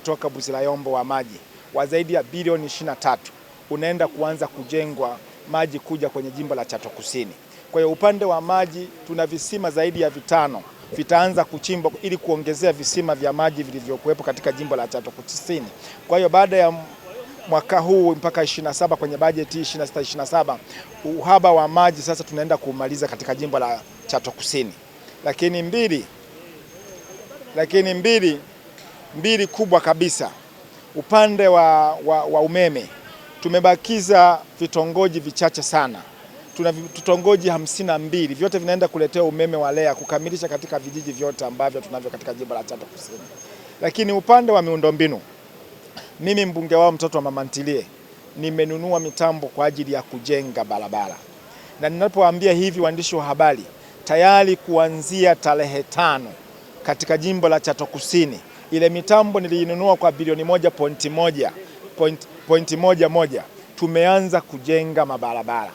kutoka Buzilayombo wa maji wa zaidi ya bilioni 23 unaenda kuanza kujengwa maji kuja kwenye jimbo la Chato Kusini. Kwa hiyo upande wa maji tuna visima zaidi ya 5 vitaanza kuchimbwa ili kuongezea visima vya maji vilivyokuwepo katika jimbo la Chato Kusini. Kwa hiyo baada ya mwaka huu mpaka 27 kwenye bajeti 26-27 uhaba wa maji sasa tunaenda kumaliza katika jimbo la Chato Kusini. Lakini mbili kubwa kabisa, upande wa umeme tumebakiza vitongoji vichache sana. Tuna vitongoji 52 vyote vinaenda kuletea umeme wa REA kukamilisha katika vijiji vyote ambavyo tunavyo katika jimbo la Chato Kusini. Lakini upande wa miundombinu, mimi mbunge wao mtoto wa mama ntilie nimenunua mitambo kwa ajili ya kujenga barabara. Na ninapowaambia hivi waandishi wa habari, tayari kuanzia tarehe 5 katika jimbo la Chato Kusini ile mitambo niliinunua kwa bilioni 1.11 tumeanza kujenga mabarabara.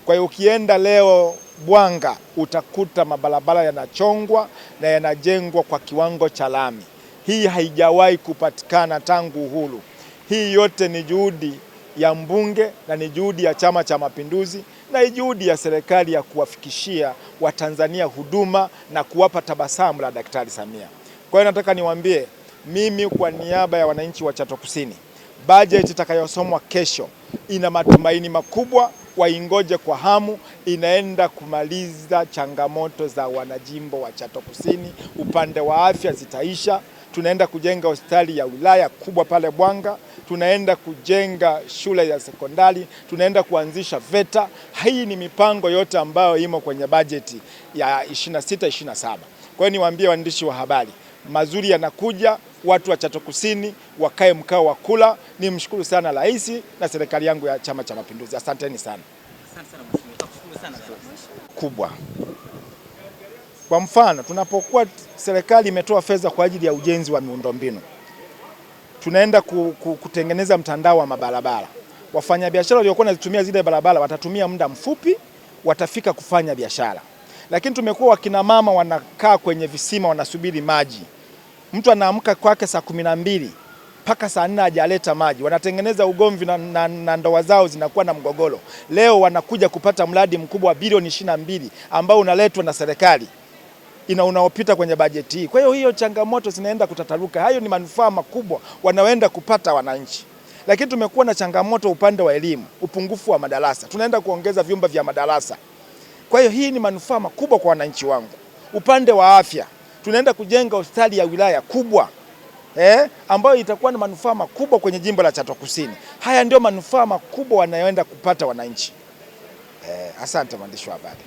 Kwa hiyo ukienda leo Bwanga utakuta mabarabara yanachongwa na yanajengwa kwa kiwango cha lami. Hii haijawahi kupatikana tangu uhuru. Hii yote ni juhudi ya mbunge na ni juhudi ya Chama cha Mapinduzi na ni juhudi ya serikali ya kuwafikishia Watanzania huduma na kuwapa tabasamu la Daktari Samia. Kwa hiyo nataka niwaambie mimi kwa niaba ya wananchi wa Chato Kusini, bajeti itakayosomwa kesho ina matumaini makubwa, waingoje kwa hamu. Inaenda kumaliza changamoto za wanajimbo wa Chato Kusini. Upande wa afya zitaisha. Tunaenda kujenga hospitali ya wilaya kubwa pale Bwanga, tunaenda kujenga shule ya sekondari, tunaenda kuanzisha VETA. Hii ni mipango yote ambayo imo kwenye bajeti ya 26-27. Kwa hiyo niwaambie waandishi wa habari, mazuri yanakuja, watu wa Chato Kusini wakae mkao wa kula. Nimshukuru sana rais na serikali yangu ya Chama cha Mapinduzi. Asanteni sana. Asante sana mheshimiwa. Tukushukuru sana kubwa. Kwa mfano, tunapokuwa serikali imetoa fedha kwa ajili ya ujenzi wa miundombinu, tunaenda kutengeneza mtandao wa mabarabara. Wafanyabiashara waliokuwa wanazitumia zile barabara watatumia muda mfupi, watafika kufanya biashara. Lakini tumekuwa wakina mama wanakaa kwenye visima wanasubiri maji. Mtu anaamka kwake saa 12 mpaka saa 4 hajaleta maji. Wanatengeneza ugomvi na ndoa zao zinakuwa na mgogoro. Leo wanakuja kupata mradi mkubwa wa bilioni 22 ambao unaletwa na serikali unaopita kwenye bajeti hii. Kwa hiyo changamoto zinaenda kutataruka. Hayo ni manufaa makubwa wanaoenda kupata wananchi. Lakini tumekuwa na changamoto upande wa elimu, upungufu wa madarasa. Tunaenda kuongeza vyumba vya madarasa. Kwa hiyo hii ni manufaa makubwa kwa wananchi wangu. Upande wa afya, tunaenda kujenga hospitali ya wilaya kubwa ambayo itakuwa na manufaa makubwa kwenye jimbo la Chato Kusini. Haya ndio manufaa makubwa wanayoenda kupata wananchi. Asante mwandishi wa habari.